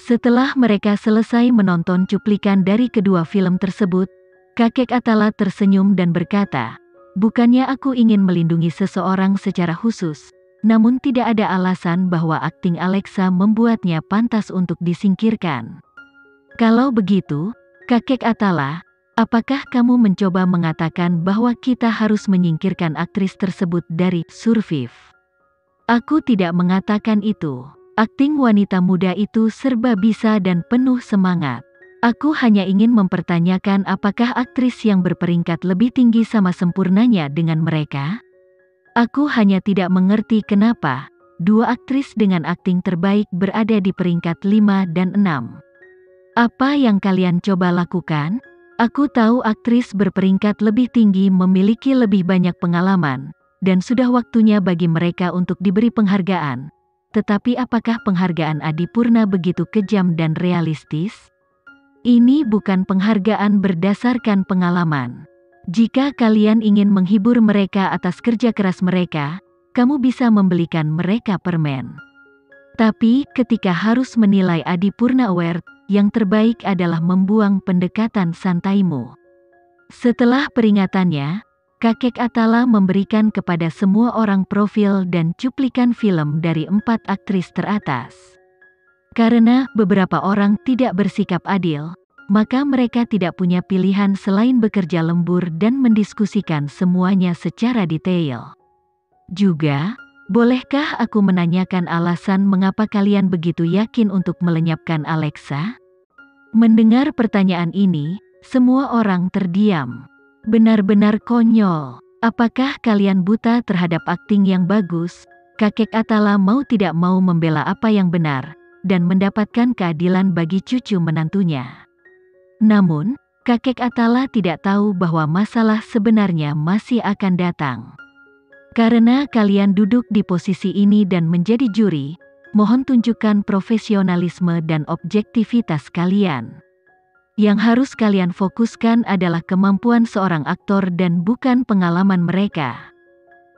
Setelah mereka selesai menonton cuplikan dari kedua film tersebut, kakek Atala tersenyum dan berkata, "Bukannya aku ingin melindungi seseorang secara khusus, namun tidak ada alasan bahwa akting Alexa membuatnya pantas untuk disingkirkan. Kalau begitu, kakek Atala, apakah kamu mencoba mengatakan bahwa kita harus menyingkirkan aktris tersebut dari Survive?" "Aku tidak mengatakan itu. Akting wanita muda itu serba bisa dan penuh semangat. Aku hanya ingin mempertanyakan apakah aktris yang berperingkat lebih tinggi sama sempurnanya dengan mereka. Aku hanya tidak mengerti kenapa dua aktris dengan akting terbaik berada di peringkat 5 dan 6. Apa yang kalian coba lakukan? Aku tahu aktris berperingkat lebih tinggi memiliki lebih banyak pengalaman, dan sudah waktunya bagi mereka untuk diberi penghargaan. Tetapi apakah penghargaan Adipurna begitu kejam dan realistis? Ini bukan penghargaan berdasarkan pengalaman. Jika kalian ingin menghibur mereka atas kerja keras mereka, kamu bisa membelikan mereka permen. Tapi ketika harus menilai Adipurna Award, yang terbaik adalah membuang pendekatan santaimu." Setelah peringatannya, kakek Atala memberikan kepada semua orang profil dan cuplikan film dari 4 aktris teratas. Karena beberapa orang tidak bersikap adil, maka mereka tidak punya pilihan selain bekerja lembur dan mendiskusikan semuanya secara detail. "Juga, bolehkah aku menanyakan alasan mengapa kalian begitu yakin untuk melenyapkan Alexa?" Mendengar pertanyaan ini, semua orang terdiam. Benar-benar konyol. Apakah kalian buta terhadap akting yang bagus? Kakek Atala mau tidak mau membela apa yang benar, dan mendapatkan keadilan bagi cucu menantunya. Namun, kakek Atala tidak tahu bahwa masalah sebenarnya masih akan datang. Karena kalian duduk di posisi ini dan menjadi juri, mohon tunjukkan profesionalisme dan objektivitas kalian. Yang harus kalian fokuskan adalah kemampuan seorang aktor dan bukan pengalaman mereka.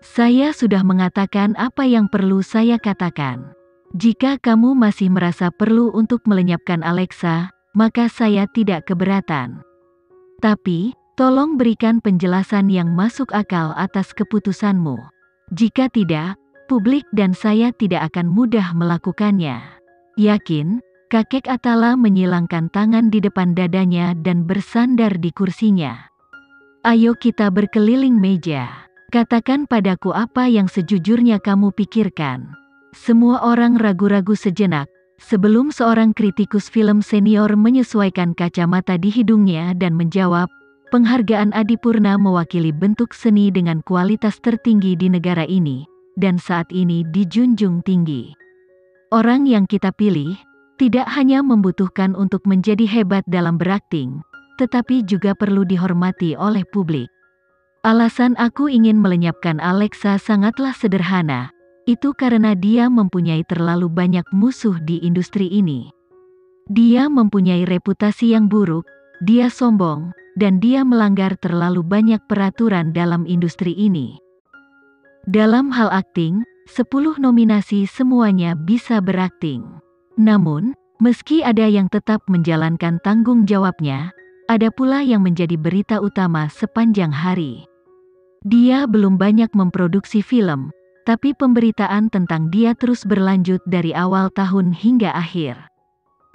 Saya sudah mengatakan apa yang perlu saya katakan. Jika kamu masih merasa perlu untuk melenyapkan Alexa, maka saya tidak keberatan. Tapi, tolong berikan penjelasan yang masuk akal atas keputusanmu. Jika tidak, publik dan saya tidak akan mudah melakukannya. Yakin? Kakek Atala menyilangkan tangan di depan dadanya dan bersandar di kursinya. "Ayo kita berkeliling meja. Katakan padaku apa yang sejujurnya kamu pikirkan." Semua orang ragu-ragu sejenak, sebelum seorang kritikus film senior menyesuaikan kacamata di hidungnya dan menjawab, "Penghargaan Adipurna mewakili bentuk seni dengan kualitas tertinggi di negara ini, dan saat ini dijunjung tinggi. Orang yang kita pilih tidak hanya membutuhkan untuk menjadi hebat dalam berakting, tetapi juga perlu dihormati oleh publik. Alasan aku ingin melenyapkan Alexa sangatlah sederhana, itu karena dia mempunyai terlalu banyak musuh di industri ini. Dia mempunyai reputasi yang buruk, dia sombong, dan dia melanggar terlalu banyak peraturan dalam industri ini. Dalam hal akting, 10 nominasi semuanya bisa berakting. Namun, meski ada yang tetap menjalankan tanggung jawabnya, ada pula yang menjadi berita utama sepanjang hari. Dia belum banyak memproduksi film, tapi pemberitaan tentang dia terus berlanjut dari awal tahun hingga akhir.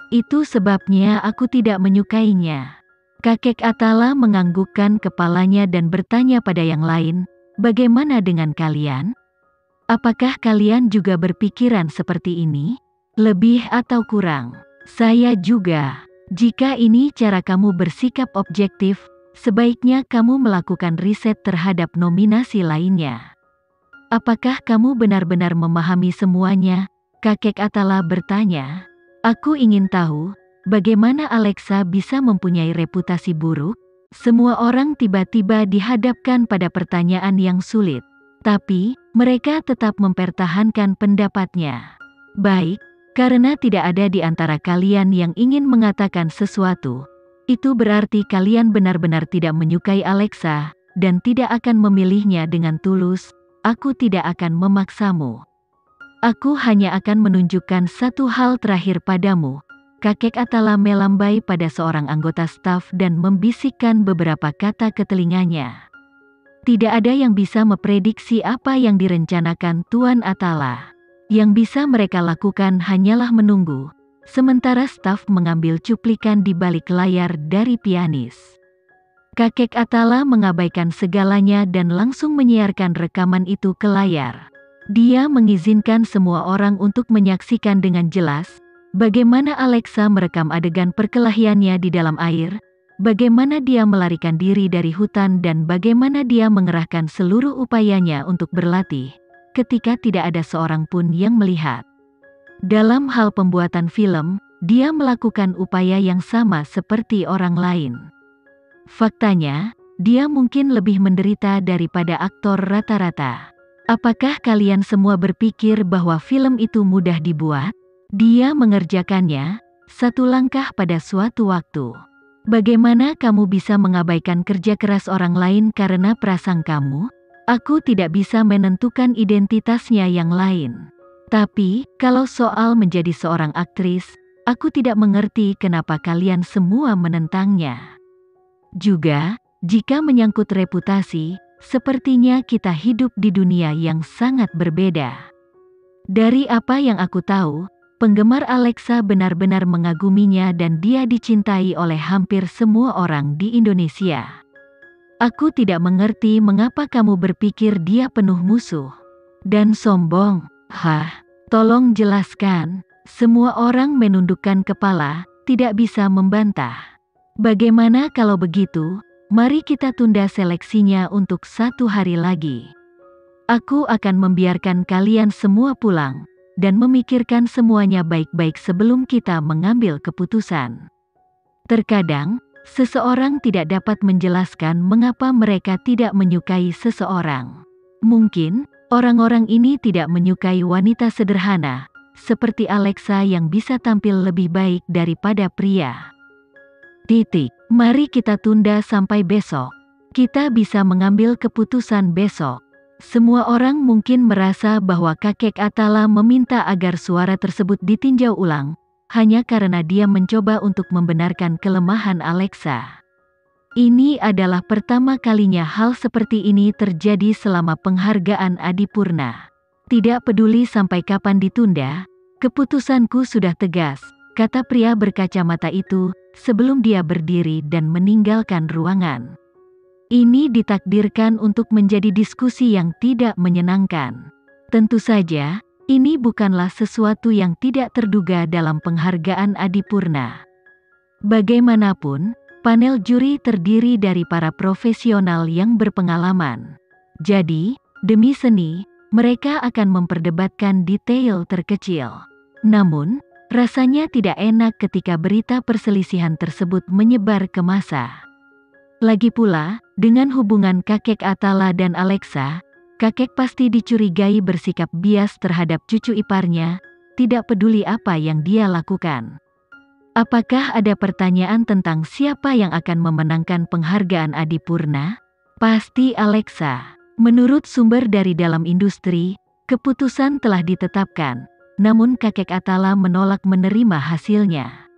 Itu sebabnya aku tidak menyukainya." Kakek Atala menganggukkan kepalanya dan bertanya pada yang lain, "Bagaimana dengan kalian? Apakah kalian juga berpikiran seperti ini? Lebih atau kurang?" "Saya juga. Jika ini cara kamu bersikap objektif, sebaiknya kamu melakukan riset terhadap nominasi lainnya." "Apakah kamu benar-benar memahami semuanya?" Kakek Atala bertanya. "Aku ingin tahu, bagaimana Alexa bisa mempunyai reputasi buruk?" Semua orang tiba-tiba dihadapkan pada pertanyaan yang sulit. Tapi, mereka tetap mempertahankan pendapatnya. "Baik, karena tidak ada di antara kalian yang ingin mengatakan sesuatu, itu berarti kalian benar-benar tidak menyukai Alexa, dan tidak akan memilihnya dengan tulus. Aku tidak akan memaksamu. Aku hanya akan menunjukkan satu hal terakhir padamu. kakek Atala melambai pada seorang anggota staf dan membisikkan beberapa kata ke telinganya. Tidak ada yang bisa memprediksi apa yang direncanakan Tuan Atala. Yang bisa mereka lakukan hanyalah menunggu, sementara staf mengambil cuplikan di balik layar dari pianis. Kakek Atala mengabaikan segalanya dan langsung menyiarkan rekaman itu ke layar. Dia mengizinkan semua orang untuk menyaksikan dengan jelas bagaimana Alexa merekam adegan perkelahiannya di dalam air, bagaimana dia melarikan diri dari hutan dan bagaimana dia mengerahkan seluruh upayanya untuk berlatih, ketika tidak ada seorang pun yang melihat. Dalam hal pembuatan film, dia melakukan upaya yang sama seperti orang lain. Faktanya, dia mungkin lebih menderita daripada aktor rata-rata. Apakah kalian semua berpikir bahwa film itu mudah dibuat? Dia mengerjakannya, satu langkah pada suatu waktu. Bagaimana kamu bisa mengabaikan kerja keras orang lain karena prasangkamu? Aku tidak bisa menentukan identitasnya yang lain. Tapi, kalau soal menjadi seorang aktris, aku tidak mengerti kenapa kalian semua menentangnya. Juga, jika menyangkut reputasi, sepertinya kita hidup di dunia yang sangat berbeda. Dari apa yang aku tahu, penggemar Alexa benar-benar mengaguminya dan dia dicintai oleh hampir semua orang di Indonesia. Aku tidak mengerti mengapa kamu berpikir dia penuh musuh dan sombong. Tolong jelaskan. Semua orang menundukkan kepala, tidak bisa membantah. Bagaimana kalau begitu? Mari kita tunda seleksinya untuk 1 hari lagi. Aku akan membiarkan kalian semua pulang dan memikirkan semuanya baik-baik sebelum kita mengambil keputusan. Terkadang, seseorang tidak dapat menjelaskan mengapa mereka tidak menyukai seseorang. Mungkin, orang-orang ini tidak menyukai wanita sederhana, seperti Alexa yang bisa tampil lebih baik daripada pria. Mari kita tunda sampai besok. Kita bisa mengambil keputusan besok. Semua orang mungkin merasa bahwa kakek Atala meminta agar suara tersebut ditinjau ulang, hanya karena dia mencoba untuk membenarkan kelemahan Alexa. Ini adalah pertama kalinya hal seperti ini terjadi selama penghargaan Adipurna. Tidak peduli sampai kapan ditunda, keputusanku sudah tegas, kata pria berkacamata itu, sebelum dia berdiri dan meninggalkan ruangan. Ini ditakdirkan untuk menjadi diskusi yang tidak menyenangkan. Tentu saja, ini bukanlah sesuatu yang tidak terduga dalam penghargaan Adipurna. Bagaimanapun, panel juri terdiri dari para profesional yang berpengalaman. Jadi, demi seni, mereka akan memperdebatkan detail terkecil. Namun, rasanya tidak enak ketika berita perselisihan tersebut menyebar ke massa. Lagi pula, dengan hubungan kakek Atala dan Alexa, kakek pasti dicurigai bersikap bias terhadap cucu iparnya, tidak peduli apa yang dia lakukan. Apakah ada pertanyaan tentang siapa yang akan memenangkan penghargaan Adipurna? Pasti Alexa. Menurut sumber dari dalam industri, keputusan telah ditetapkan, namun kakek Atala menolak menerima hasilnya.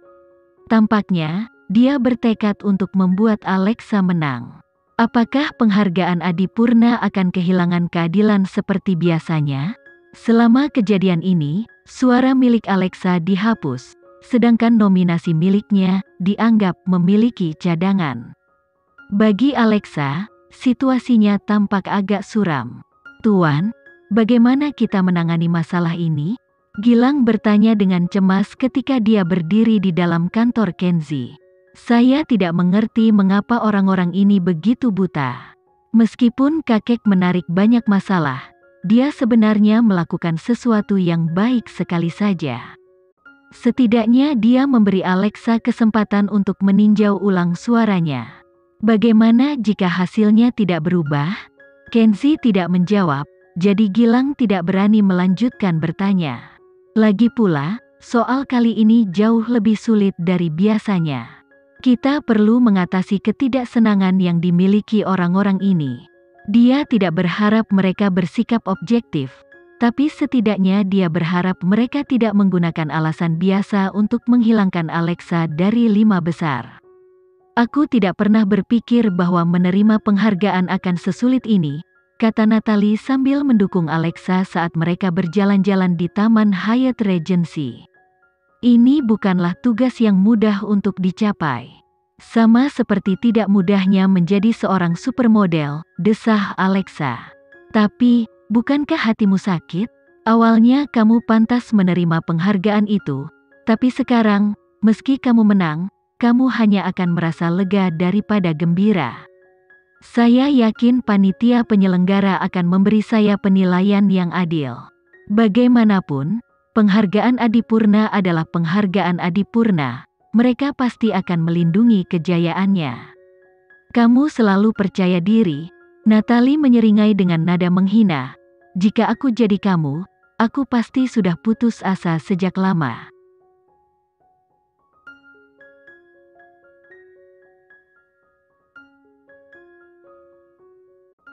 Tampaknya, dia bertekad untuk membuat Alexa menang. Apakah penghargaan Adipurna akan kehilangan keadilan seperti biasanya? Selama kejadian ini, suara milik Alexa dihapus, sedangkan nominasi miliknya dianggap memiliki cadangan. Bagi Alexa, situasinya tampak agak suram. Tuan, bagaimana kita menangani masalah ini? Gilang bertanya dengan cemas ketika dia berdiri di dalam kantor Kenzi. Saya tidak mengerti mengapa orang-orang ini begitu buta. Meskipun kakek menarik banyak masalah, dia sebenarnya melakukan sesuatu yang baik sekali saja. Setidaknya dia memberi Alexa kesempatan untuk meninjau ulang suaranya. Bagaimana jika hasilnya tidak berubah? Kenzi tidak menjawab, jadi Gilang tidak berani melanjutkan bertanya. Lagi pula, soal kali ini jauh lebih sulit dari biasanya. Kita perlu mengatasi ketidaksenangan yang dimiliki orang-orang ini. Dia tidak berharap mereka bersikap objektif, Tapi setidaknya dia berharap mereka tidak menggunakan alasan biasa untuk menghilangkan Alexa dari 5 besar. Aku tidak pernah berpikir bahwa menerima penghargaan akan sesulit ini, kata Natalie sambil mendukung Alexa saat mereka berjalan-jalan di Taman Hyatt Regency. Ini bukanlah tugas yang mudah untuk dicapai. Sama seperti tidak mudahnya menjadi seorang supermodel, desah Alexa. Tapi, bukankah hatimu sakit? Awalnya kamu pantas menerima penghargaan itu, tapi sekarang, meski kamu menang, kamu hanya akan merasa lega daripada gembira. Saya yakin panitia penyelenggara akan memberi saya penilaian yang adil. Bagaimanapun, penghargaan Adipurna adalah penghargaan Adipurna. Mereka pasti akan melindungi kejayaannya. Kamu selalu percaya diri, Natalie menyeringai dengan nada menghina. Jika aku jadi kamu, aku pasti sudah putus asa sejak lama.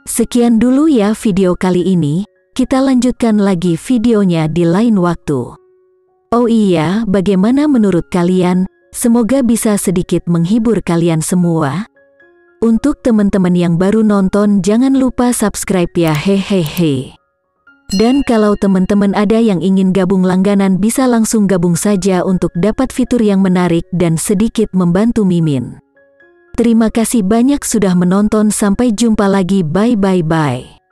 Sekian dulu ya video kali ini, kita lanjutkan lagi videonya di lain waktu. Oh iya, bagaimana menurut kalian? Semoga bisa sedikit menghibur kalian semua. Untuk teman-teman yang baru nonton jangan lupa subscribe ya hehehe. Dan kalau teman-teman ada yang ingin gabung langganan bisa langsung gabung saja untuk dapat fitur yang menarik dan sedikit membantu Mimin. Terima kasih banyak sudah menonton, sampai jumpa lagi, bye bye bye.